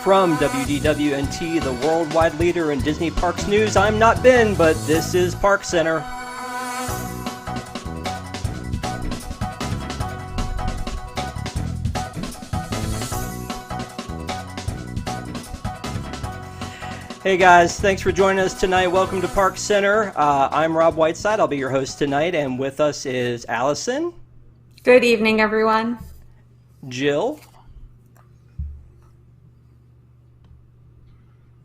From WDWNT, the worldwide leader in Disney Parks news, I'm not Ben, but this is ParksCenter. Hey guys, thanks for joining us tonight. Welcome to ParksCenter. I'm Rob Whiteside. I'll be your host tonight, and with us is Allison. Good evening, everyone. Jill.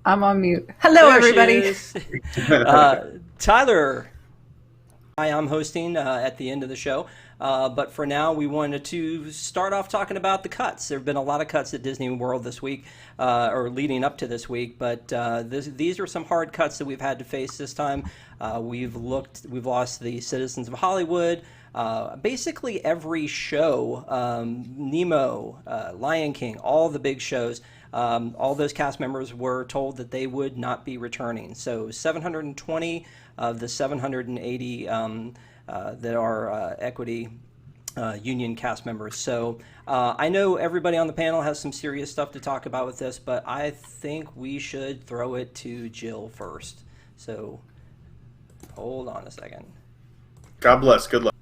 I'm on mute. Hello, everybody. Tyler. Hi, I'm hosting at the end of the show. But for now, we wanted to start off talking about the cuts. There have been a lot of cuts at Disney World this week, or leading up to this week. But these are some hard cuts that we've had to face this time. We've lost the Citizens of Hollywood. Basically every show, Nemo, Lion King, all the big shows. All those cast members were told that they would not be returning. So 720 of the 780 that are equity union cast members. So I know everybody on the panel has some serious stuff to talk about with this, but I think we should throw it to Jill first. So hold on a second. God bless. Good luck.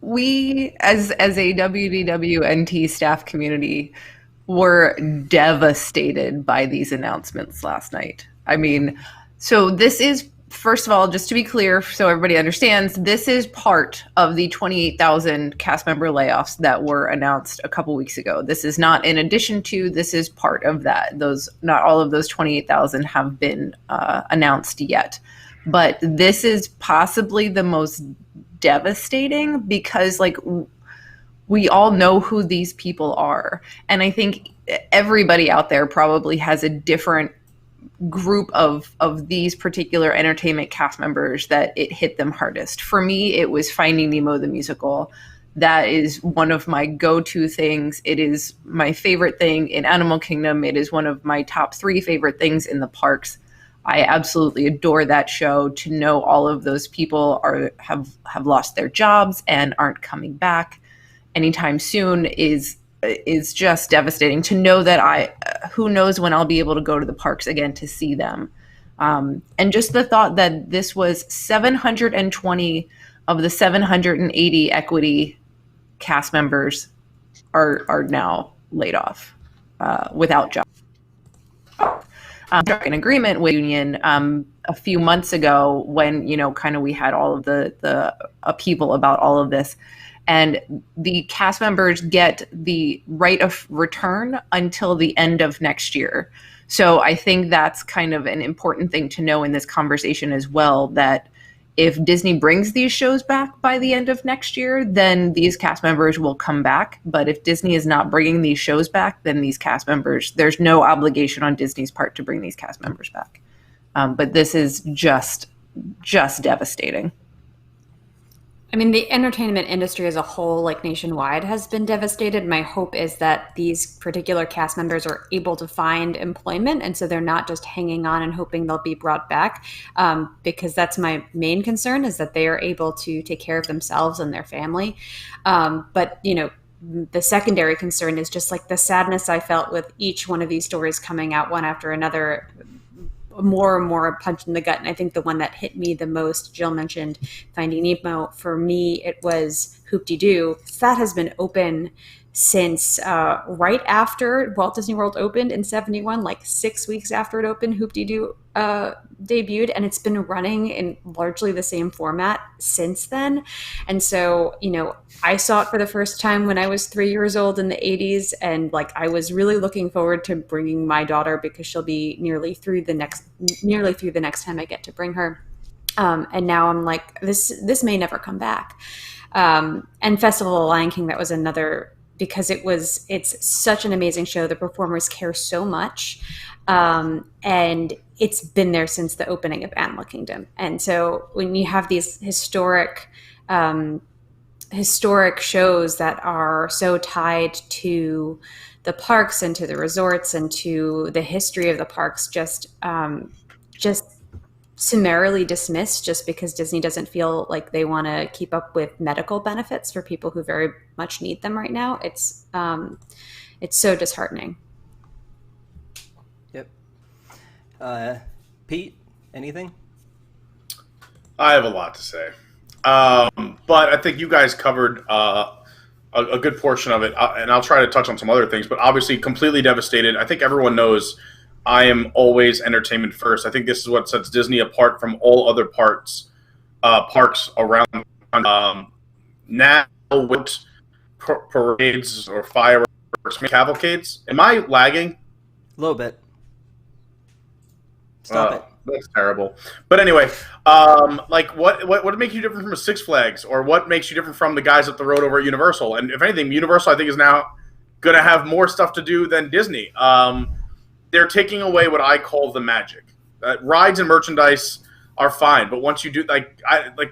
We, as a WDWNT staff community, were devastated by these announcements last night. I mean, so this is, first of all, just to be clear, so everybody understands, this is part of the 28,000 cast member layoffs that were announced a couple weeks ago. This is not in addition to, this is part of that. Not all of those 28,000 have been announced yet. But this is possibly the most devastating because we all know who these people are. And I think everybody out there probably has a different group of these particular entertainment cast members that it hit them hardest. For me, it was Finding Nemo the musical. That is one of my go-to things. It is my favorite thing in Animal Kingdom. It is one of my top 3 favorite things in the parks. I absolutely adore that show. To know all of those people have lost their jobs and aren't coming back anytime soon is just devastating. To know that who knows when I'll be able to go to the parks again to see them. And just the thought that this was 720 of the 780 equity cast members are now laid off without jobs. An agreement with union a few months ago when, we had all of the upheaval about all of this. And the cast members get the right of return until the end of next year. So I think that's kind of an important thing to know in this conversation as well, that if Disney brings these shows back by the end of next year, then these cast members will come back. But if Disney is not bringing these shows back, then these cast members, there's no obligation on Disney's part to bring these cast members back. But this is just devastating. I mean, the entertainment industry as a whole, nationwide, has been devastated. My hope is that these particular cast members are able to find employment, and so they're not just hanging on and hoping they'll be brought back, because that's my main concern, is that they are able to take care of themselves and their family. But the secondary concern is just the sadness I felt with each one of these stories coming out one after another. More and more a punch in the gut. And I think the one that hit me the most, Jill mentioned Finding Nemo. For me, it was Hoop-Dee-Doo. That has been open since right after Walt Disney World opened in 71, 6 weeks after it opened, Hoop-Dee-Doo debuted, and it's been running in largely the same format since then. And so, I saw it for the first time when I was 3 years old in the 80s, and I was really looking forward to bringing my daughter, because she'll be nearly through the next time I get to bring her. And now I'm this may never come back. And Festival of the Lion King, that was another, because it's such an amazing show. The performers care so much. And it's been there since the opening of Animal Kingdom. And so when you have these historic shows that are so tied to the parks and to the resorts and to the history of the parks, just summarily dismissed just because Disney doesn't feel like they want to keep up with medical benefits for people who very much need them right now. It's so disheartening. Yep. Pete, anything? I have a lot to say, but I think you guys covered a good portion of it, and I'll try to touch on some other things. But obviously, completely devastated. I think everyone knows I am always entertainment first. I think this is what sets Disney apart from all other parks around. Now, with parades or fireworks, cavalcades, am I lagging? A little bit. Stop it. That's terrible. But anyway, like what makes you different from a Six Flags, or what makes you different from the guys up the road over at Universal? And if anything, Universal I think is now going to have more stuff to do than Disney. They're taking away what I call the magic. Rides and merchandise are fine, but once you do like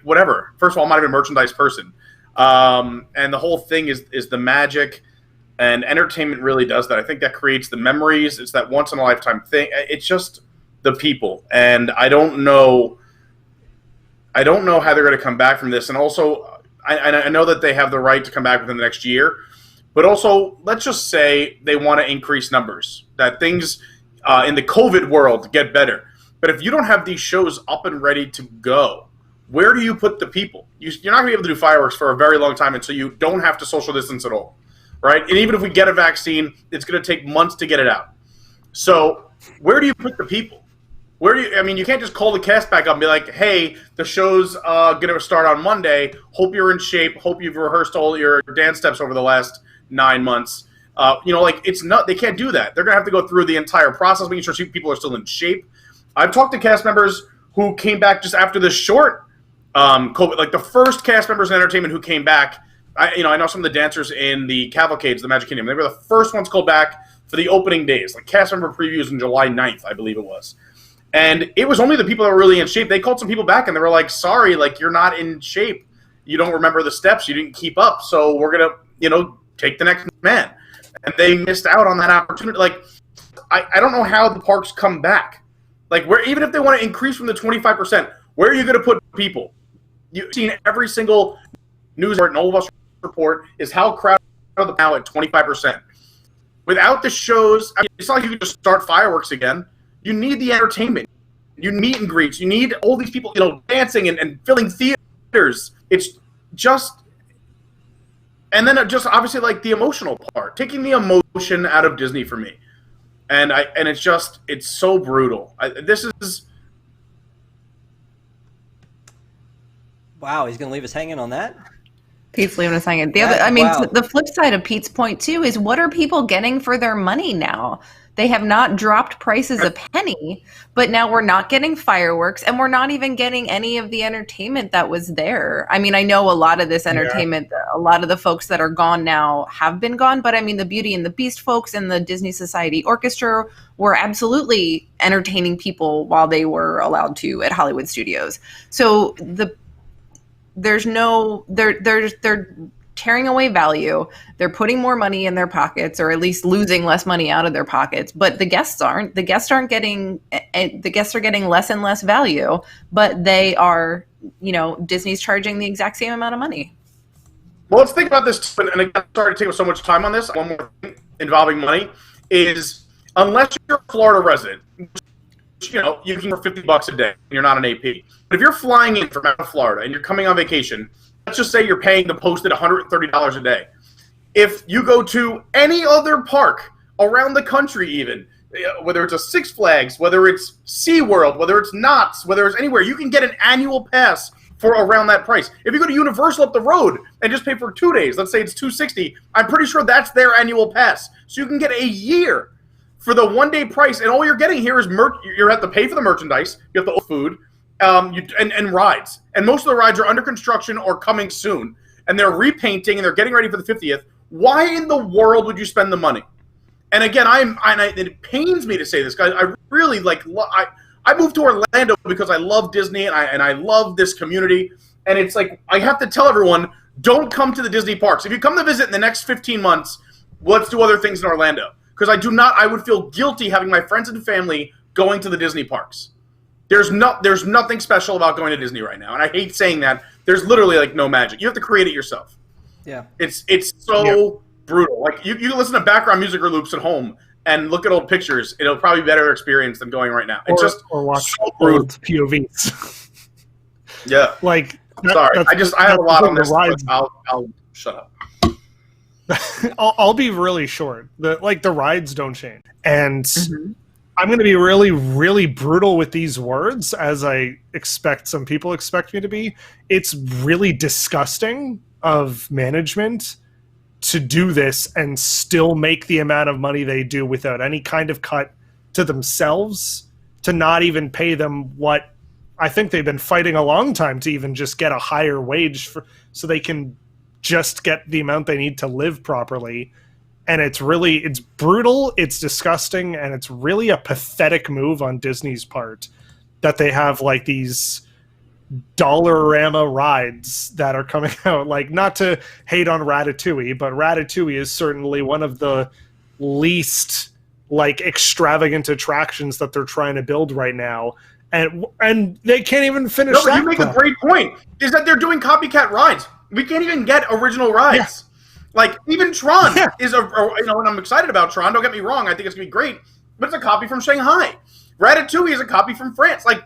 whatever. First of all, I'm not even a merchandise person, and the whole thing is the magic. And entertainment really does that. I think that creates the memories. It's that once in a lifetime thing. It's just the people, and I don't know how they're going to come back from this. And also, I know that they have the right to come back within the next year, but also let's just say they want to increase numbers, that things in the COVID world get better. But if you don't have these shows up and ready to go, where do you put the people? You're not going to be able to do fireworks for a very long time until you don't have to social distance at all, right? And even if we get a vaccine, it's going to take months to get it out. So where do you put the people? You can't just call the cast back up and be like, hey, the show's going to start on Monday. Hope you're in shape. Hope you've rehearsed all your dance steps over the last 9 months. It's not. They can't do that. They're going to have to go through the entire process, making sure people are still in shape. I've talked to cast members who came back just after this short COVID, like the first cast members in entertainment who came back. I know some of the dancers in the cavalcades, the Magic Kingdom. They were the first ones called back for the opening days, like cast member previews on July 9th, I believe it was. And it was only the people that were really in shape. They called some people back, and they were like, sorry, like, you're not in shape. You don't remember the steps. You didn't keep up. So we're going to, take the next man. And they missed out on that opportunity. Like, I don't know how the parks come back. Like, even if they want to increase from the 25%, where are you going to put people? You've seen every single news report and all of us report is how crowded are now at 25%. Without the shows, it's not like you can just start fireworks again. You need the entertainment. You need meet and greets. You need all these people, dancing and filling theaters. It's just, and then just obviously like the emotional part, taking the emotion out of Disney for me, and it's so brutal. This is. Wow, he's going to leave us hanging on that? Pete's leaving us hanging. Wow. The flip side of Pete's point too is, what are people getting for their money now? They have not dropped prices a penny, but now we're not getting fireworks, and we're not even getting any of the entertainment that was there. I mean, I know a lot of this entertainment, a lot of the folks that are gone now have been gone, but I mean, the Beauty and the Beast folks and the Disney Society Orchestra were absolutely entertaining people while they were allowed to at Hollywood Studios. So they're tearing away value. They're putting more money in their pockets, or at least losing less money out of their pockets. But the guests aren't. The guests are getting less and less value. But they are, Disney's charging the exact same amount of money. Well, let's think about this. And again, sorry to take so much time on this. One more thing involving money is, unless you're a Florida resident, you can for $50 a day. And you're not an AP. But if you're flying in from out of Florida and you're coming on vacation, let's just say you're paying the posted $130 a day. If you go to any other park around the country, even, whether it's a Six Flags, whether it's SeaWorld, whether it's Knott's, whether it's anywhere, you can get an annual pass for around that price. If you go to Universal up the road and just pay for 2 days, let's say it's $260, I'm pretty sure that's their annual pass. So you can get a year for the one-day price, and all you're getting here is you have to pay for the merchandise, you have to food, and rides. And most of the rides are under construction or coming soon, and they're repainting and they're getting ready for the 50th. Why in the world would you spend the money? And again, it pains me to say this, guys. I really I moved to Orlando because I love Disney and I love this community. And it's like, I have to tell everyone, don't come to the Disney parks. If you come to visit in the next 15 months, let's do other things in Orlando. Because I would feel guilty having my friends and family going to the Disney parks. There's nothing special about going to Disney right now, and I hate saying that. There's literally like no magic. You have to create it yourself. Yeah, it's so brutal. Like you can listen to background music or loops at home and look at old pictures. It'll probably be a better experience than going right now. It's just or watch so brutal. old POVs. Yeah, like sorry, I have a lot on this. I'll shut up. I'll be really short. The rides don't change, and I'm going to be really, really brutal with these words, as I expect some people expect me to be. It's really disgusting of management to do this and still make the amount of money they do without any kind of cut to themselves, to not even pay them what I think they've been fighting a long time to even just get a higher wage so they can just get the amount they need to live properly. And it's brutal, it's disgusting, and it's really a pathetic move on Disney's part that they have like these Dollarama rides that are coming out. Like, not to hate on Ratatouille, but Ratatouille is certainly one of the least like extravagant attractions that they're trying to build right now. And they can't even finish that. No, but you make a great point, is that they're doing copycat rides. We can't even get original rides. Yeah. Like, even Tron is and I'm excited about Tron, don't get me wrong, I think it's going to be great, but it's a copy from Shanghai. Ratatouille is a copy from France. Like,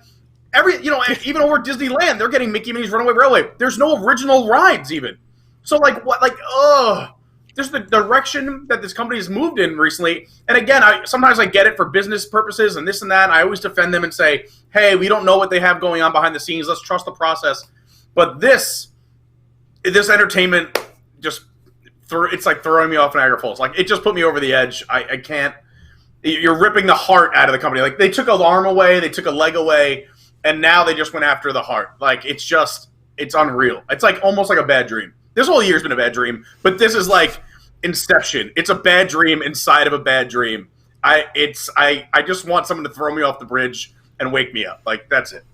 even over Disneyland, they're getting Mickey Minnie's Runaway Railway. There's no original rides, even. So, there's the direction that this company has moved in recently, and again, sometimes I get it for business purposes and this and that, and I always defend them and say, hey, we don't know what they have going on behind the scenes, let's trust the process. But this entertainment just... it's like throwing me off Niagara Falls. Like, it just put me over the edge. I can't. You're ripping the heart out of the company. Like, they took an arm away, they took a leg away, and now they just went after the heart. Like, it's unreal. It's like almost like a bad dream. This whole year's been a bad dream, but this is like Inception. It's a bad dream inside of a bad dream. I just want someone to throw me off the bridge and wake me up. Like, that's it.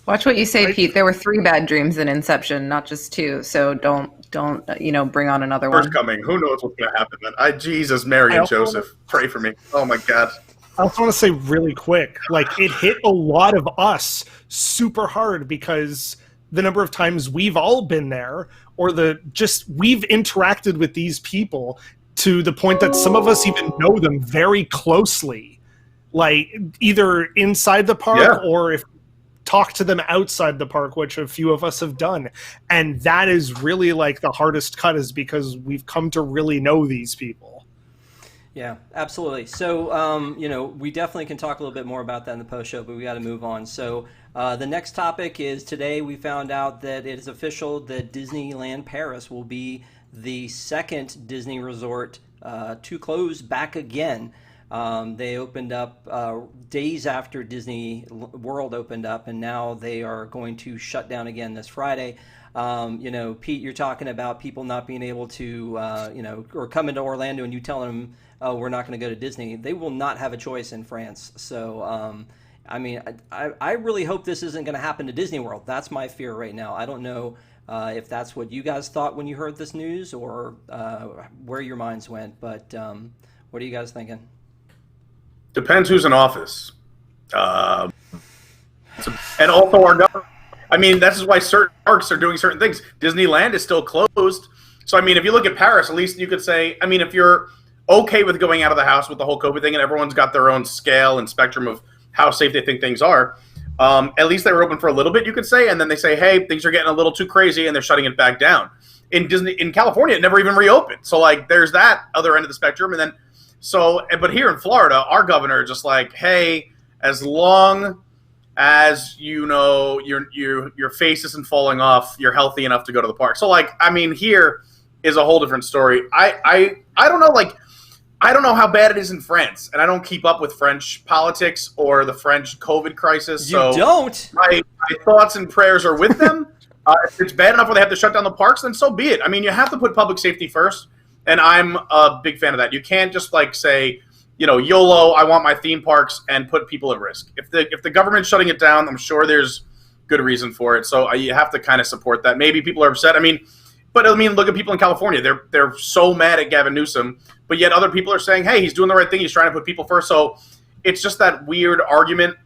Watch what you say, Pete. There were 3 bad dreams in Inception, not just 2. So don't bring on another one. First coming. Who knows what's going to happen? Then Jesus, Mary, and Joseph, pray for me. Oh my God. I also want to say really quick, like, it hit a lot of us super hard because the number of times we've all been there, or we've interacted with these people to the point that some of us even know them very closely, like either inside the park or if talk to them outside the park, which a few of us have done. And that is really like the hardest cut, is because we've come to really know these people. Yeah, absolutely. So, we definitely can talk a little bit more about that in the post show, but we got to move on. So the next topic is, today we found out that it is official that Disneyland Paris will be the second Disney resort to close back again. They opened up days after Disney World opened up, and now they are going to shut down again this Friday. Pete, you're talking about people not being able to, or come into Orlando and you telling them, oh, we're not going to go to Disney. They will not have a choice in France. So, I really hope this isn't going to happen to Disney World. That's my fear right now. I don't know if that's what you guys thought when you heard this news, or where your minds went, but what are you guys thinking? Depends who's in office. And also our government. This is why certain parks are doing certain things. Disneyland is still closed. So, if you look at Paris, at least you could say, if you're okay with going out of the house with the whole COVID thing, and everyone's got their own scale and spectrum of how safe they think things are, at least they were open for a little bit, you could say, and then they say, hey, things are getting a little too crazy, and they're shutting it back down. In California, it never even reopened. So, there's that other end of the spectrum, and then but here in Florida, our governor just like, hey, as long as your face isn't falling off, you're healthy enough to go to the park. So here is a whole different story. I don't know, I don't know how bad it is in France, and I don't keep up with French politics or the French COVID crisis. You don't? My thoughts and prayers are with them. If it's bad enough where they have to shut down the parks, then so be it. You have to put public safety first. And I'm a big fan of that. You can't just say, YOLO, I want my theme parks, and put people at risk. If the government's shutting it down, I'm sure there's good reason for it. So you have to kind of support that. Maybe people are upset. Look at people in California. They're so mad at Gavin Newsom, but yet other people are saying, hey, he's doing the right thing. He's trying to put people first. So it's just that weird argument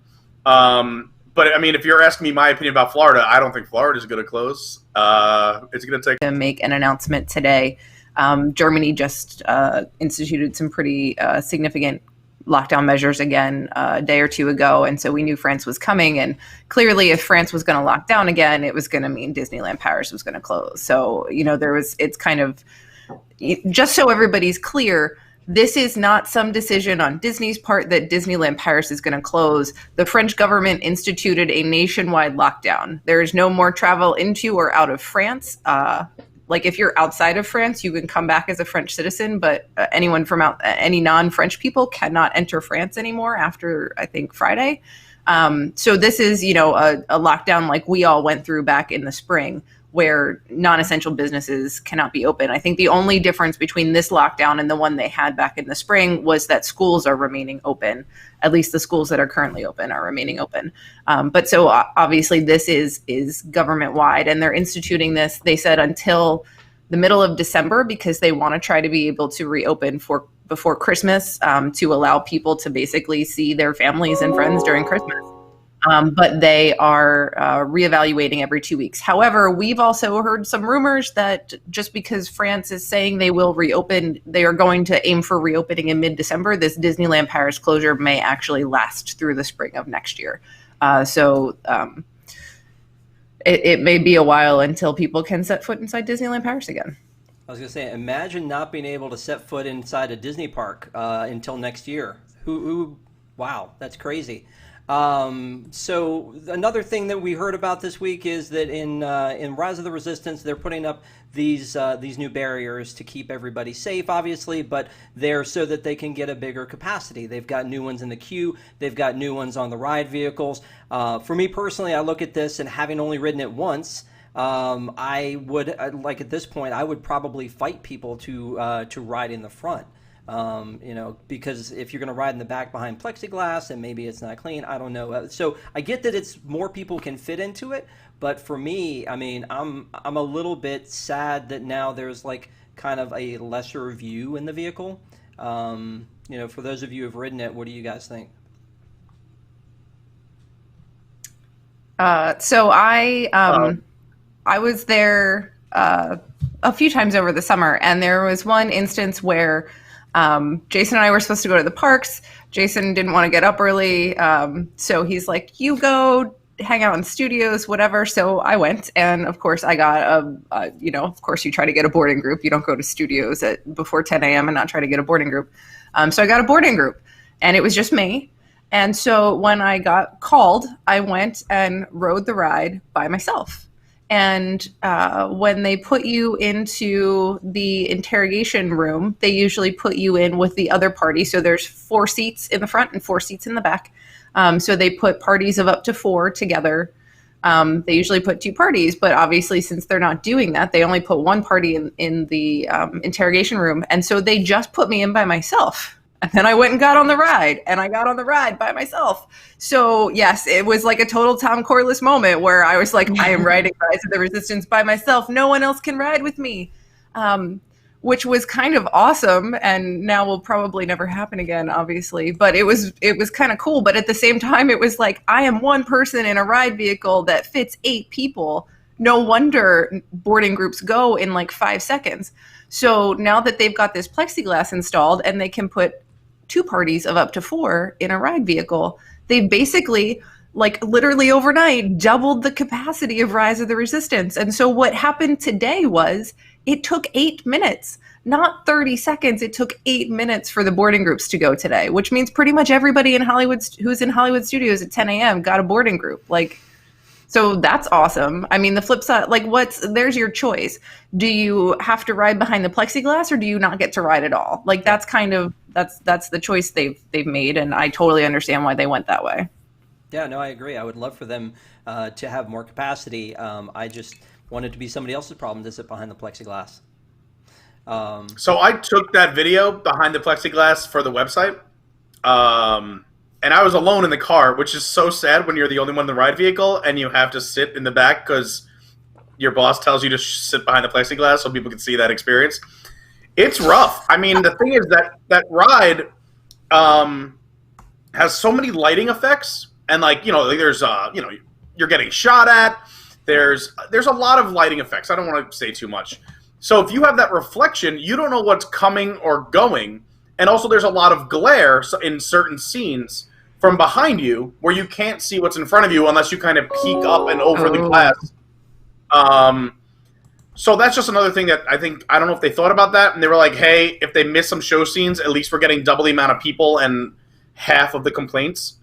But I mean, if you're asking me my opinion about Florida, I don't think Florida is going to close. It's going to take to make an announcement today. Germany just instituted some pretty significant lockdown measures again a day or two ago, and so we knew France was coming. And clearly, if France was going to lock down again, it was going to mean Disneyland Paris was going to close. So it's kind of, just so everybody's clear, this is not some decision on Disney's part that Disneyland Paris is going to close. The French government instituted a nationwide lockdown. There is no more travel into or out of France. Like if you're outside of France, you can come back as a French citizen, but anyone from any non-French people cannot enter France anymore after, I think, Friday. So this is, a lockdown like we all went through back in the spring, where non-essential businesses cannot be open. I think the only difference between this lockdown and the one they had back in the spring was that schools are remaining open. At least the schools that are currently open are remaining open. But so obviously this is government-wide, and they're instituting this, they said, until the middle of December, because they want to try to be able to reopen before Christmas, to allow people to basically see their families and friends during Christmas. But they are reevaluating every 2 weeks. However, we've also heard some rumors that just because France is saying they will reopen, they are going to aim for reopening in mid-December, this Disneyland Paris closure may actually last through the spring of next year. So it may be a while until people can set foot inside Disneyland Paris again. I was going to say, imagine not being able to set foot inside a Disney park until next year. Wow, that's crazy. So another thing that we heard about this week is that in Rise of the Resistance, they're putting up these new barriers to keep everybody safe, obviously, but they're so that they can get a bigger capacity. They've got new ones in the queue. They've got new ones on the ride vehicles. For me personally, I look at this, and having only ridden it once, I would, at this point, I would probably fight people to ride in the front. Because if you're going to ride in the back behind plexiglass and maybe it's not clean, I don't know. So I get that it's more people can fit into it, but for me, I mean, I'm a little bit sad that now there's like kind of a lesser view in the vehicle. For those of you who've ridden it, what do you guys think? So I was there a few times over the summer, and there was one instance where Jason and I were supposed to go to the parks. Jason didn't want to get up early. So he's like, you go hang out in studios, whatever. So I went, and of course I got of course you try to get a boarding group. You don't go to studios before 10 a.m. and not try to get a boarding group. So I got a boarding group, and it was just me. And so when I got called, I went and rode the ride by myself. And when they put you into the interrogation room, they usually put you in with the other party. So there's 4 seats in the front and 4 seats in the back. So they put parties of up to 4 together. They usually put 2 parties, but obviously since they're not doing that, they only put 1 party in the interrogation room. And so they just put me in by myself. And then I went and got on the ride, and I got on the ride by myself. So yes, it was like a total Tom Corliss moment where I was like, I am riding Rise of the Resistance by myself. No one else can ride with me, which was kind of awesome. And now will probably never happen again, obviously. But it was kind of cool. But at the same time, it was like, I am one person in a ride vehicle that fits 8 people. No wonder boarding groups go in like 5 seconds. So now that they've got this plexiglass installed and they can put 2 parties of up to 4 in a ride vehicle, they basically, like literally overnight, doubled the capacity of Rise of the Resistance. And so what happened today was it took 8 minutes, not 30 seconds. It took 8 minutes for the boarding groups to go today, which means pretty much everybody in Hollywood who's in Hollywood studios at 10 a.m. got a boarding group. So that's awesome. I mean, the flip side, there's your choice. Do you have to ride behind the plexiglass, or do you not get to ride at all? That's that's the choice they've made, and I totally understand why they went that way. Yeah, no, I agree. I would love for them to have more capacity. I just want it to be somebody else's problem to sit behind the plexiglass. So I took that video behind the plexiglass for the website. And I was alone in the car, which is so sad when you're the only one in the ride vehicle and you have to sit in the back because your boss tells you to sit behind the plexiglass so people can see that experience. It's rough. I mean, the thing is that ride has so many lighting effects And like, there's you're getting shot at. There's a lot of lighting effects. I don't want to say too much. So if you have that reflection, you don't know what's coming or going. And also there's a lot of glare in certain scenes from behind you where you can't see what's in front of you unless you kind of peek up and over the glass. So that's just another thing that I don't know if they thought about that. And they were like, hey, if they miss some show scenes, at least we're getting double the amount of people and half of the complaints.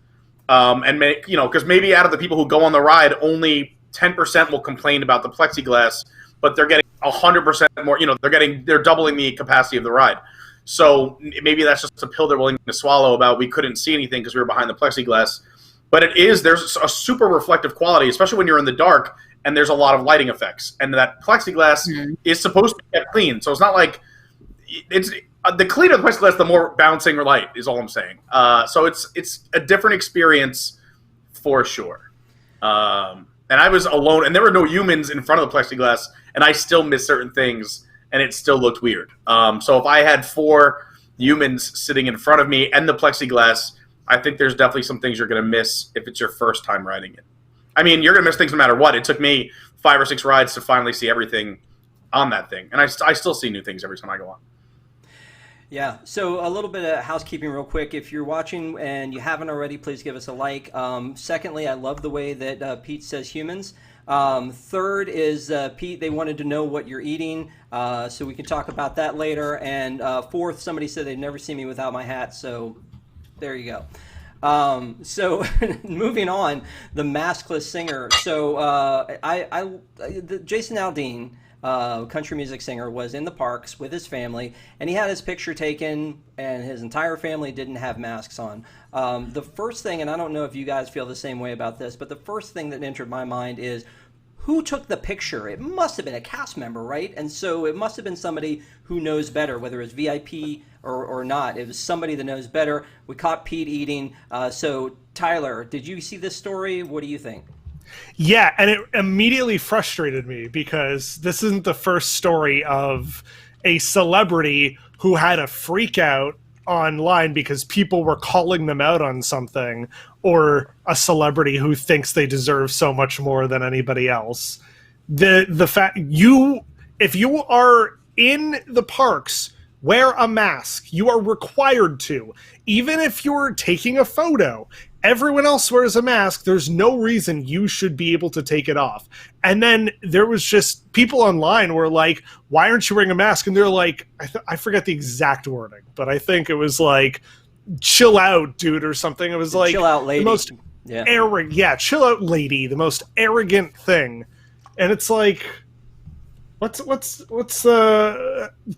And because maybe out of the people who go on the ride, only 10% will complain about the plexiglass, but they're getting 100% more. They're doubling the capacity of the ride. So maybe that's just a pill they're willing to swallow about we couldn't see anything because we were behind the plexiglass. But there's a super reflective quality, especially when you're in the dark and there's a lot of lighting effects. And that plexiglass is supposed to be kept clean. So it's not like it's the cleaner the plexiglass, the more bouncing light is all I'm saying. So it's a different experience for sure. And I was alone, and there were no humans in front of the plexiglass, and I still missed certain things, and it still looked weird. So if I had 4 humans sitting in front of me and the plexiglass, I think there's definitely some things you're going to miss if it's your first time riding it. I mean, you're going to miss things no matter what. It took me 5 or 6 rides to finally see everything on that thing, and I still see new things every time I go on. Yeah, so a little bit of housekeeping real quick. If you're watching and you haven't already, please give us a like. Secondly, I love the way that Pete says humans. Third is, Pete, they wanted to know what you're eating, so we can talk about that later. And fourth, somebody said they'd never seen me without my hat, so there you go. So moving on, the maskless singer. So Jason Aldean, country music singer, was in the parks with his family, and he had his picture taken, and his entire family didn't have masks on. The first thing, and I don't know if you guys feel the same way about this, but the first thing that entered my mind is, who took the picture? It must have been a cast member, right? And so it must have been somebody who knows better, whether it's VIP or not. It was somebody that knows better. We caught Pete eating. So Tyler, did you see this story? What do you think? Yeah, and it immediately frustrated me because this isn't the first story of a celebrity who had a freak out online because people were calling them out on something, or a celebrity who thinks they deserve so much more than anybody else. The fact if you are in the parks, wear a mask. You are required to. Even if you're taking a photo, everyone else wears a mask. There's no reason you should be able to take it off. And then there was just people online were like, why aren't you wearing a mask? And they're like, I forget the exact wording, but I think it was like, chill out, dude, or something. It was like, chill out, lady. The most arrogant, chill out, lady, the most arrogant thing. And it's like, what's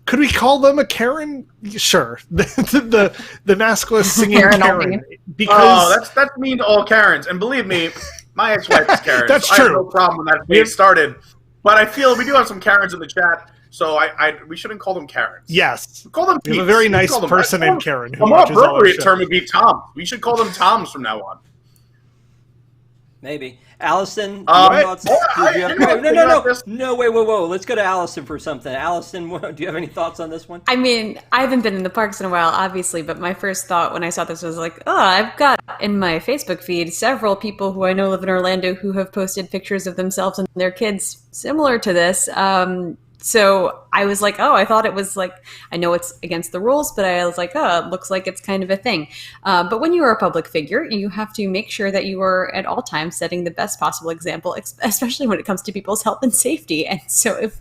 could we call them a Karen? Sure. the maskless singing Karen. Because that's mean to all Karens. And believe me, my ex-wife is Karen. That's so true. I have no problem when that debate started. But I feel we do have some Karens in the chat, so we shouldn't call them Karens. Yes. Call them we have a very nice person named Karen. A more appropriate term would be Tom. We should call them Toms from now on. Maybe. Allison, do you have thoughts? No, wait, whoa. Let's go to Allison for something. Allison, do you have any thoughts on this one? I mean, I haven't been in the parks in a while, obviously, but my first thought when I saw this was like, I've got in my Facebook feed several people who I know live in Orlando who have posted pictures of themselves and their kids similar to this. So I was like, I thought it was like, I know it's against the rules, but I was like, it looks like it's kind of a thing. But when you are a public figure, you have to make sure that you are at all times setting the best possible example, especially when it comes to people's health and safety. And so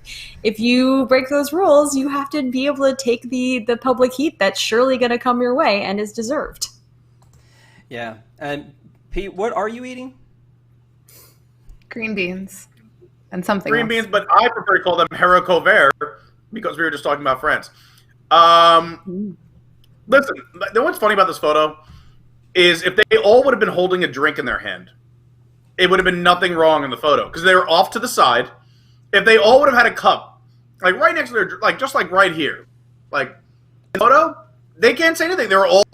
if you break those rules, you have to be able to take the public heat that's surely going to come your way and is deserved. Yeah. And Pete, what are you eating? Green beans. And something green else. Beans, but I prefer to call them haricots verts because we were just talking about friends. Listen, you know what's funny about this photo is if they all would have been holding a drink in their hand, it would have been nothing wrong in the photo because they were off to the side. If they all would have had a cup, like right next to their, like just like right here, like in the photo, they can't say anything. They're all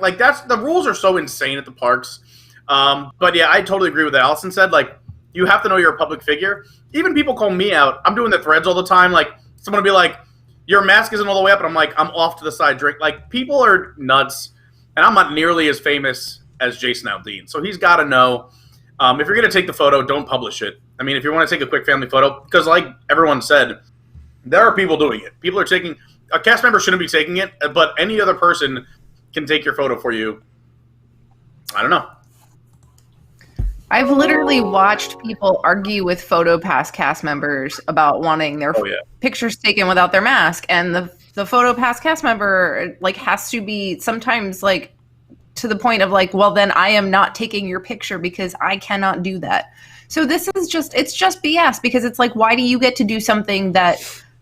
like the rules are so insane at the parks. But yeah, I totally agree with what Allison said. Like, you have to know you're a public figure. Even people call me out. I'm doing the threads all the time. Like, someone will be like, your mask isn't all the way up. And I'm like, I'm off to the side drink. Like, people are nuts. And I'm not nearly as famous as Jason Aldean. So he's got to know, if you're going to take the photo, don't publish it. I mean, if you want to take a quick family photo, because like everyone said, there are people doing it. People are taking, a cast member shouldn't be taking it, but any other person can take your photo for you. I don't know. I've literally watched people argue with PhotoPass cast members about wanting their pictures taken without their mask, and the PhotoPass cast member like has to be sometimes like to the point of like, well, then I am not taking your picture because I cannot do that. So this is just, it's just BS, because it's like, why do you get to do something that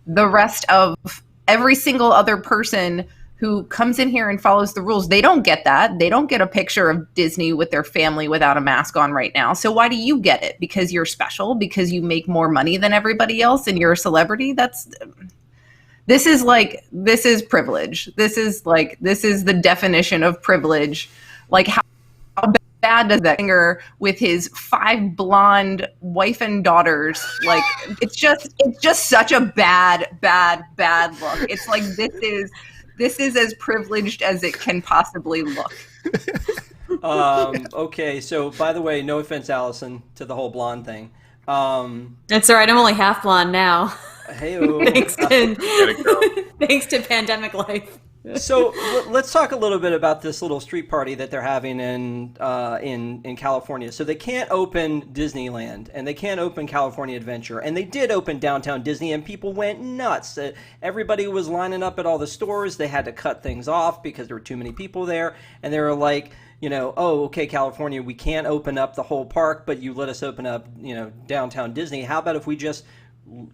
the rest of every single other person who comes in here and follows the rules, they don't get that. They don't get a picture of Disney with their family without a mask on right now. So why do you get it? Because you're special, because you make more money than everybody else and you're a celebrity? This is privilege. This is the definition of privilege. Like, how bad does that singer with his 5 blonde wife and daughters, like, it's just such a bad look. It's like, this is as privileged as it can possibly look. Okay, so by the way, no offense, Allison, to the whole blonde thing. It's all right. I'm only half blonde now. Hey-o. Thanks to pandemic life. So let's talk a little bit about this little street party that they're having in California. So they can't open Disneyland and they can't open California Adventure, and they did open Downtown Disney, and people went nuts. Everybody was lining up at all the stores. They had to cut things off because there were too many people there, and they were like, oh, okay, California, we can't open up the whole park, but you let us open up, Downtown Disney. How about if we just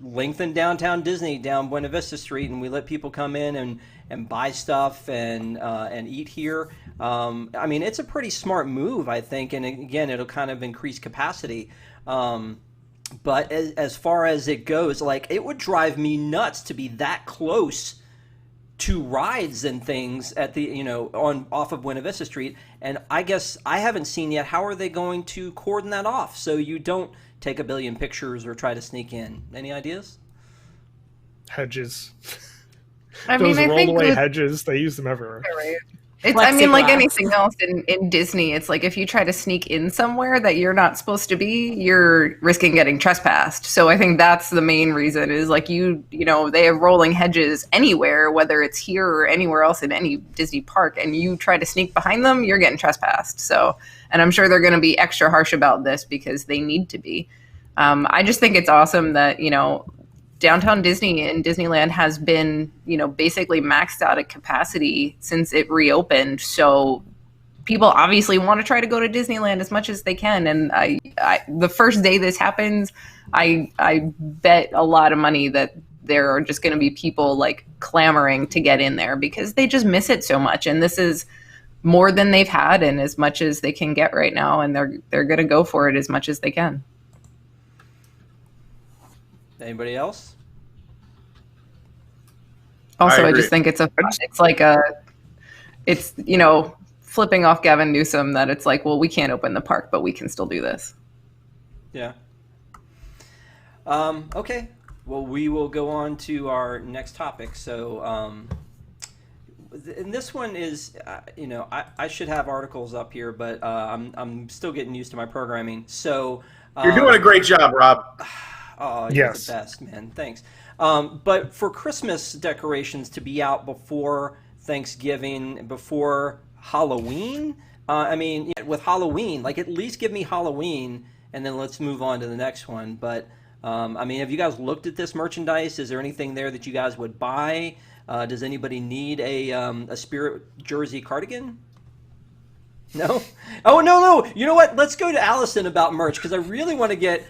lengthen Downtown Disney down Buena Vista Street, and we let people come in and buy stuff and eat here? I mean, it's a pretty smart move, I think, and again, it'll kind of increase capacity. But as far as it goes, like, it would drive me nuts to be that close to rides and things at the off of Buena Vista Street, and I guess I haven't seen yet how are they going to cordon that off so you don't take a billion pictures or try to sneak in. Any ideas? Hedges. I Those mean, I think rollaway hedges, they use them everywhere. Right. I mean, like anything else in Disney, it's like if you try to sneak in somewhere that you're not supposed to be, you're risking getting trespassed. So I think that's the main reason, is like they have rolling hedges anywhere, whether it's here or anywhere else in any Disney park, and you try to sneak behind them, you're getting trespassed. So, and I'm sure they're going to be extra harsh about this because they need to be. I just think it's awesome that, Downtown Disney and Disneyland has been, basically maxed out at capacity since it reopened. So people obviously want to try to go to Disneyland as much as they can. And I the first day this happens, I bet a lot of money that there are just going to be people like clamoring to get in there because they just miss it so much. And this is more than they've had and as much as they can get right now. And they're going to go for it as much as they can. Anybody else? Also, I just think it's flipping off Gavin Newsom that it's like, well, we can't open the park, but we can still do this. Yeah. Okay. Well, we will go on to our next topic. So, and this one is, I should have articles up here, but I'm still getting used to my programming. So you're doing a great job, Rob. Oh, you're the best, man. Thanks. But for Christmas decorations to be out before Thanksgiving, before Halloween, with Halloween, like, at least give me Halloween, and then let's move on to the next one. But, have you guys looked at this merchandise? Is there anything there that you guys would buy? Does anybody need a Spirit jersey cardigan? No? Oh, no. You know what? Let's go to Allison about merch, because I really want to get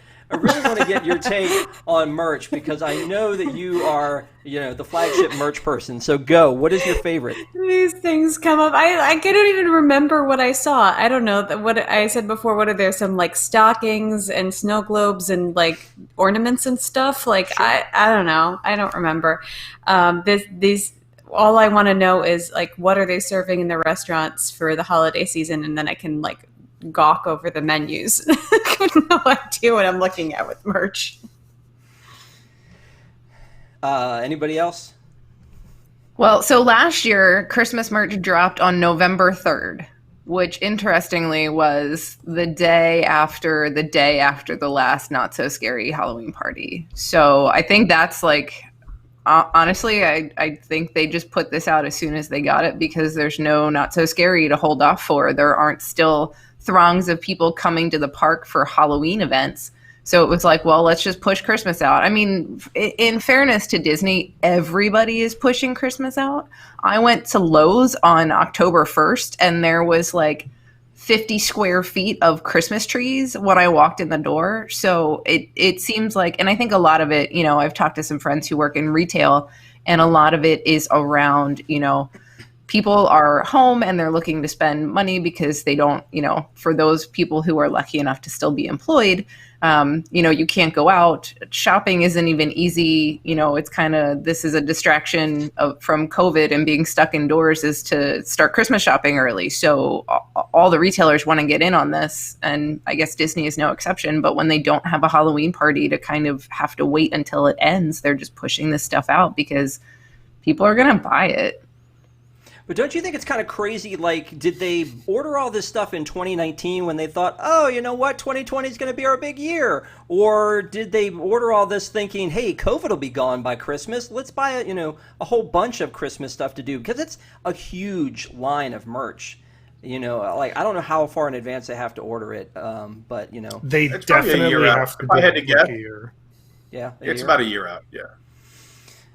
your take on merch, because I know that you are, the flagship merch person. So go. What is your favorite? These things come up. I don't even remember what I saw. I don't know what I said before. What are there? Some like stockings and snow globes and like ornaments and stuff. Like, sure. I don't know. I don't remember. These. All I want to know is like, what are they serving in the restaurants for the holiday season, and then I can like gawk over the menus. I have no idea what I'm looking at with merch. Anybody else? Well, so last year, Christmas merch dropped on November 3rd. which interestingly was the day after the last not so scary Halloween party. So I think that's like, honestly, I think they just put this out as soon as they got it because there's no not so scary to hold off for. There aren't still throngs of people coming to the park for Halloween events. So it was like, well, let's just push Christmas out. I mean, in fairness to Disney, everybody is pushing Christmas out. I went to Lowe's on October 1st, and there was like 50 square feet of Christmas trees when I walked in the door. So it seems like, and I think a lot of it, you know, I've talked to some friends who work in retail, and a lot of it is around, you know, people are home and they're looking to spend money because they don't, you know, for those people who are lucky enough to still be employed, you know, you can't go out. Shopping isn't even easy. You know, it's kind of, this is a distraction from COVID, and being stuck indoors is to start Christmas shopping early. So all the retailers want to get in on this. And I guess Disney is no exception. But when they don't have a Halloween party to kind of have to wait until it ends, they're just pushing this stuff out because people are going to buy it. But don't you think it's kind of crazy? Like, did they order all this stuff in 2019 when they thought, oh, you know what, 2020 is going to be our big year? Or did they order all this thinking, hey, COVID will be gone by Christmas. Let's buy a whole bunch of Christmas stuff to do, because it's a huge line of merch. You know, like, I don't know how far in advance they have to order it, but, you know. They It's probably a definitely year out. have to If I had do to it guess. like a year. Yeah. It's about a year out, yeah.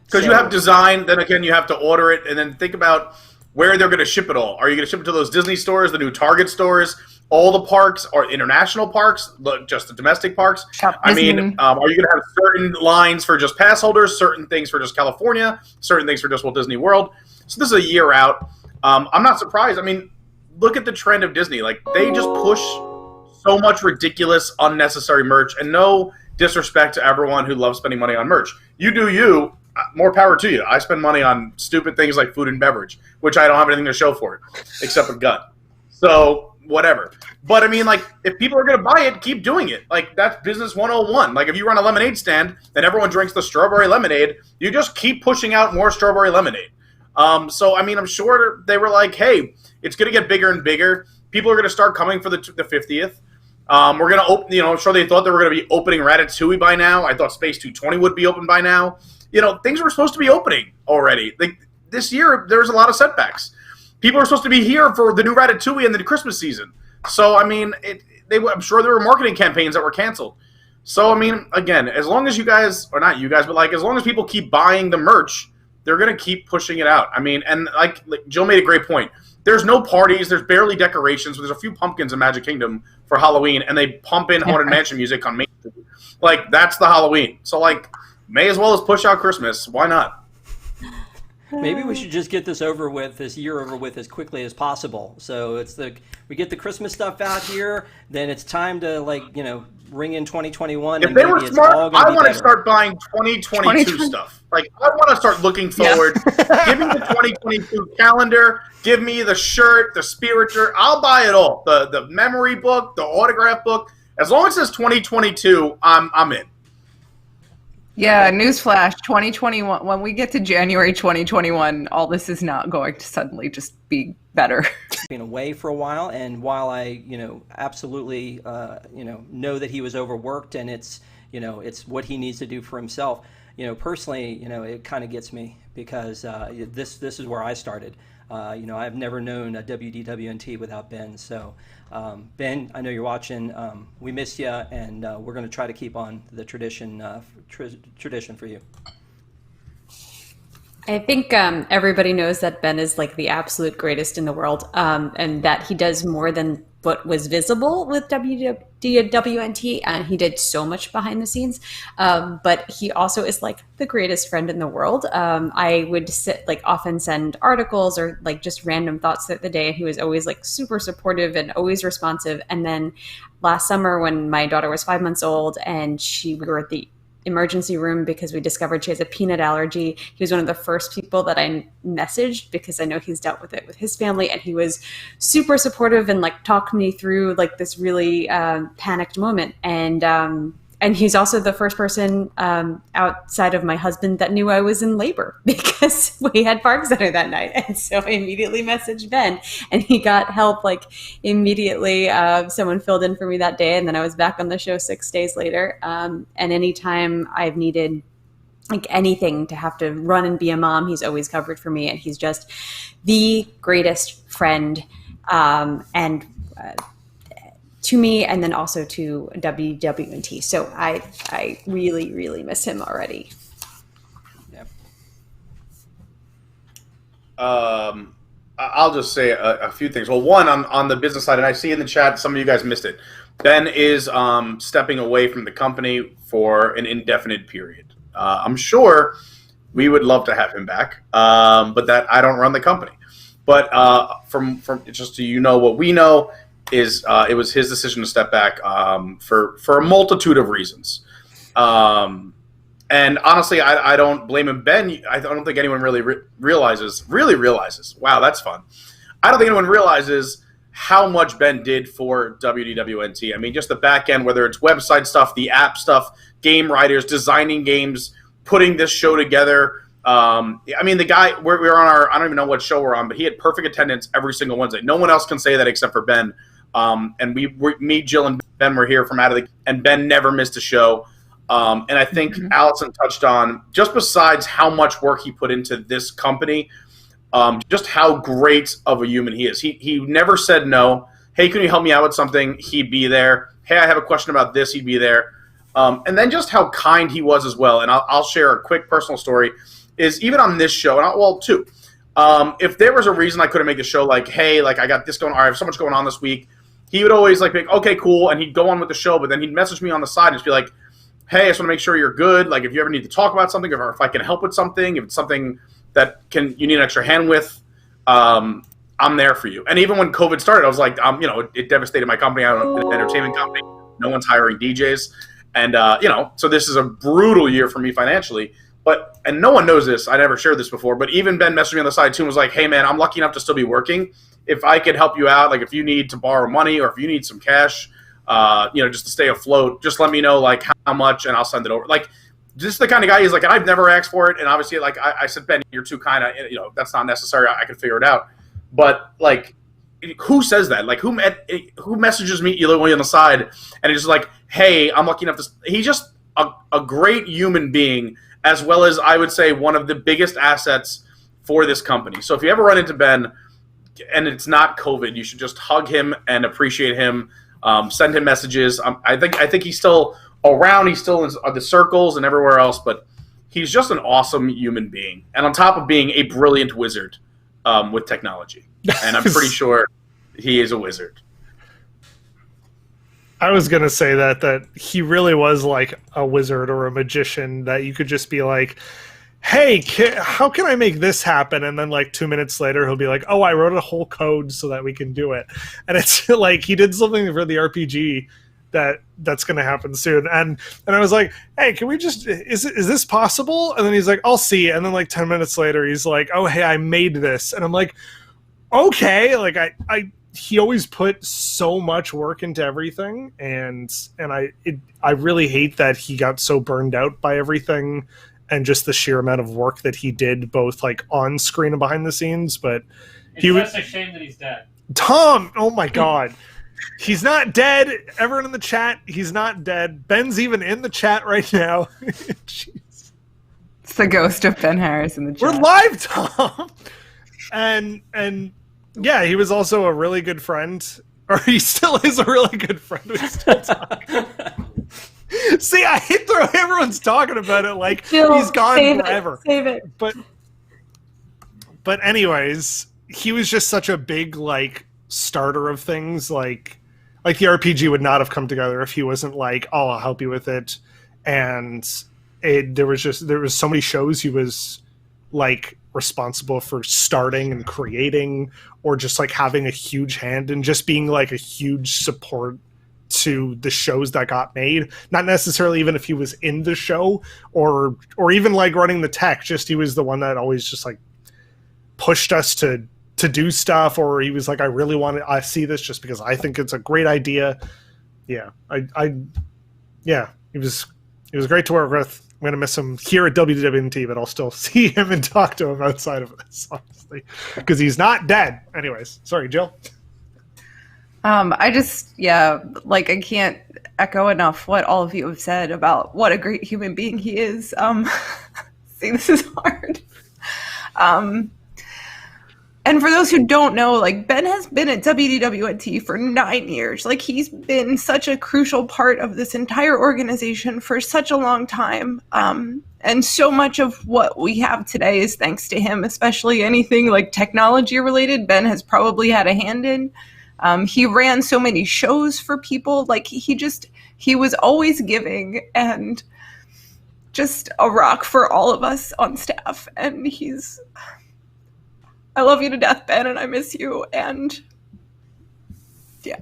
Because So- you have design, then again, you have to order it, and then think about where they're going to ship it all. Are you going to ship it to those Disney stores, the new Target stores, all the parks, or international parks, just the domestic parks? I mean, are you going to have certain lines for just pass holders, certain things for just California, certain things for just Walt Disney World? So this is a year out. I'm not surprised. I mean, look at the trend of Disney. Like, they just push so much ridiculous, unnecessary merch, and no disrespect to everyone who loves spending money on merch. You do you. More power to you. I spend money on stupid things like food and beverage, which I don't have anything to show for it, except a gut. So, whatever. But, I mean, like, if people are going to buy it, keep doing it. Like, that's business 101. Like, if you run a lemonade stand and everyone drinks the strawberry lemonade, you just keep pushing out more strawberry lemonade. So, I mean, I'm sure they were like, hey, it's going to get bigger and bigger. People are going to start coming for the 50th. We're going to open, you know, I'm sure they thought they were going to be opening Ratatouille by now. I thought Space 220 would be open by now. You know, things were supposed to be opening already. Like, this year, there was a lot of setbacks. People were supposed to be here for the new Ratatouille and the Christmas season. So, I mean, I'm sure there were marketing campaigns that were canceled. So, I mean, again, as long as you guys, or not you guys, but like, as long as people keep buying the merch, they're going to keep pushing it out. I mean, and like Jill made a great point. There's no parties. There's barely decorations. There's a few pumpkins in Magic Kingdom for Halloween, and they pump in Haunted Mansion music on Main Street. Like, that's the Halloween. So, like, may as well as push out Christmas. Why not? Maybe we should just get this year over with as quickly as possible. So we get the Christmas stuff out here, then it's time to, like, you know, ring in 2021. If and they maybe were it's smart, all gonna I be want to better. start buying 2022 stuff. Like, I want to start looking forward. Give me the 2022 calendar. Give me the shirt, the spiritual. I'll buy it all. The memory book, the autograph book. As long as it says 2022, I'm in. Yeah, newsflash, 2021, when we get to January 2021, all this is not going to suddenly just be better. Being away for a while, and while I, absolutely, know that he was overworked, and it's what he needs to do for himself. Personally, it kind of gets me because this is where I started. I've never known a WDWNT without Ben. So, Ben, I know you're watching. We miss you, and we're going to try to keep on the tradition for you. I think everybody knows that Ben is like the absolute greatest in the world, and that he does more than what was visible with WDWNT, and he did so much behind the scenes. But he also is like the greatest friend in the world. I would often send articles or like just random thoughts throughout the day, and he was always like super supportive and always responsive. And then last summer, when my daughter was 5 months old and we were at the emergency room because we discovered she has a peanut allergy, he was one of the first people that I messaged because I know he's dealt with it with his family, and he was super supportive and like talked me through like this really panicked moment. And And he's also the first person outside of my husband that knew I was in labor because we had ParksCenter that night. And so I immediately messaged Ben, and he got help like immediately. Someone filled in for me that day, and then I was back on the show 6 days later. And anytime I've needed like anything to have to run and be a mom, he's always covered for me, and he's just the greatest friend. And to me, and then also to WWNT. So I really, really miss him already. Yep. I'll just say a few things. Well, one, on the business side, and I see in the chat, some of you guys missed it. Ben is stepping away from the company for an indefinite period. I'm sure we would love to have him back, but that I don't run the company. But from just so you know, what we know is it was his decision to step back for a multitude of reasons. And honestly, I don't blame him. Ben, I don't think anyone really realizes. Wow, that's fun. I don't think anyone realizes how much Ben did for WDWNT. I mean, just the back end, whether it's website stuff, the app stuff, game writers, designing games, putting this show together. I mean, the guy, we're on our, I don't even know what show we're on, but he had perfect attendance every single Wednesday. No one else can say that except for Ben. And me, Jill, and Ben were here from out of the, and Ben never missed a show. And I think Allison touched on, just besides how much work he put into this company, just how great of a human he is. He never said no. Hey, can you help me out with something? He'd be there. Hey, I have a question about this. He'd be there. And then just how kind he was as well. And I'll share a quick personal story. Is even on this show, and two. If there was a reason I couldn't make the show, like, hey, like I got this going on, I have so much going on this week, he would always like, okay, cool, and he'd go on with the show, but then he'd message me on the side and just be like, hey, I just want to make sure you're good. Like, if you ever need to talk about something, or if I can help with something, if it's something that you need an extra hand with, I'm there for you. And even when COVID started, I was like, it devastated my company. I'm an entertainment company. No one's hiring DJs. And, so this is a brutal year for me financially. And no one knows this. I never shared this before. But even Ben messaged me on the side, too, and was like, hey, man, I'm lucky enough to still be working. If I could help you out, like if you need to borrow money or if you need some cash, just to stay afloat, just let me know, like, how much, and I'll send it over. Like, just the kind of guy he's like, and I've never asked for it. And obviously, like, I said, Ben, you're too kind of, that's not necessary. I can figure it out. But, like, who says that? Like, who messages me either way on the side and it's just like, hey, I'm lucky enough to – he's just a great human being, as well as I would say one of the biggest assets for this company. So if you ever run into Ben and it's not COVID, you should just hug him and appreciate him. Send him messages. I think he's still around. He's still in the circles and everywhere else, but he's just an awesome human being. And on top of being a brilliant wizard with technology. And I'm pretty sure he is a wizard. I was going to say that he really was like a wizard or a magician, that you could just be like, hey, how can I make this happen? And then like 2 minutes later, he'll be like, oh, I wrote a whole code so that we can do it. And it's like he did something for the RPG that's going to happen soon. And I was like, hey, can we just, is this possible? And then he's like, I'll see. And then like 10 minutes later, he's like, oh, hey, I made this. And I'm like, okay. Like he always put so much work into everything, and I really hate that he got so burned out by everything and just the sheer amount of work that he did, both like on screen and behind the scenes. But it's just a shame that he's dead. Tom, oh my God. He's not dead. Everyone in the chat, he's not dead. Ben's even in the chat right now. Jeez. It's the ghost of Ben Harris in the chat. We're live, Tom. And yeah, he was also a really good friend. Or he still is a really good friend. We still talk. See, I hate the way everyone's talking about it like he's gone forever. Save it. But anyways, he was just such a big like starter of things. Like the RPG would not have come together if he wasn't like, oh, I'll help you with it. And there was so many shows he was like responsible for starting and creating, or just like having a huge hand and just being like a huge support to the shows that got made. Not necessarily even if he was in the show or even like running the tech, just he was the one that always just like pushed us to do stuff, or he was like, I see this just because I think it's a great idea. Yeah. He was great to work with. I'm going to miss him here at WWNT, but I'll still see him and talk to him outside of this, honestly, because he's not dead. Anyways, sorry, Jill. I can't echo enough what all of you have said about what a great human being he is. See, this is hard. And for those who don't know, like, Ben has been at WDWNT for 9 years. Like, he's been such a crucial part of this entire organization for such a long time. And so much of what we have today is thanks to him, especially anything like technology related. Ben has probably had a hand in. He ran so many shows for people. Like, he was always giving and just a rock for all of us on staff. And I love you to death, Ben, and I miss you, and yeah.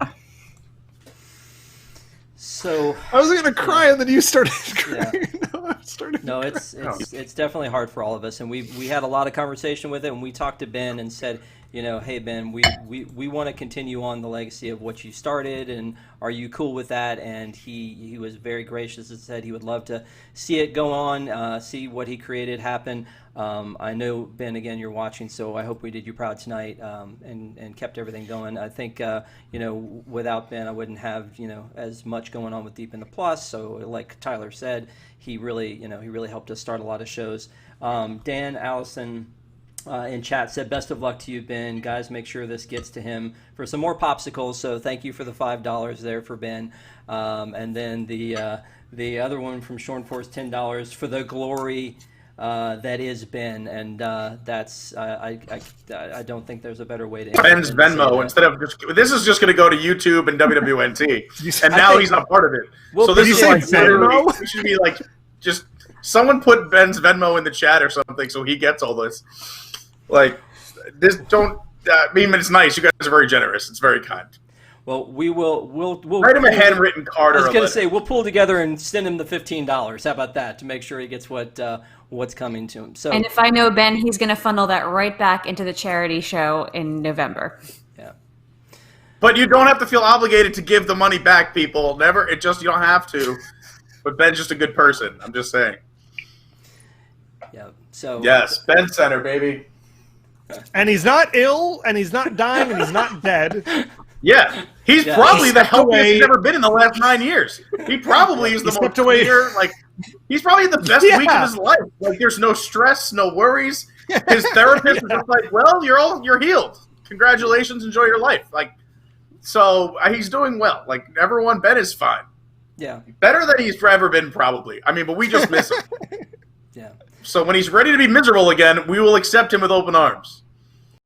So I was going to cry, and then you started crying. Yeah. It's definitely hard for all of us, and we had a lot of conversation with it, and we talked to Ben and said, hey Ben, we want to continue on the legacy of what you started, and are you cool with that? And he was very gracious and said he would love to see it go on, see what he created happen. I know, Ben, again, you're watching, so I hope we did you proud tonight, and kept everything going. I think without Ben, I wouldn't have as much going on with Deep in the Plus. So like Tyler said, he really helped us start a lot of shows. Dan Allison in chat said, best of luck to you, Ben. Guys, make sure this gets to him for some more popsicles. So thank you for the $5 there for Ben. And then the other one from Shorn Force, $10 for the glory that is Ben. And that's I don't think there's a better way to Ben's Venmo instead of this is just going to go to YouTube and WWNT, and now he's not part of it. Well, so this is like Venmo? we should be like just someone put Ben's Venmo in the chat or something so he gets all this. Like, this don't. I mean, it's nice. You guys are very generous. It's very kind. Well, we'll write him a handwritten card. I was going to say we'll pull together and send him the $15. How about that, to make sure he gets what's coming to him? So, and if I know Ben, he's going to funnel that right back into the charity show in November. Yeah. But you don't have to feel obligated to give the money back, people. Never. You don't have to. But Ben's just a good person. I'm just saying. Yeah. So. Yes, Ben Center, baby. And he's not ill, and he's not dying, and he's not dead. Yeah, he's probably the healthiest he's ever been in the last 9 years. He probably is the most clear, he's probably the best week of his life. Like, there's no stress, no worries. His therapist is just like, well, you're healed. Congratulations, enjoy your life. Like, so he's doing well. Like, everyone, Ben is fine. Yeah. Better than he's ever been, probably. I mean, but we just miss him. Yeah. So when he's ready to be miserable again, we will accept him with open arms.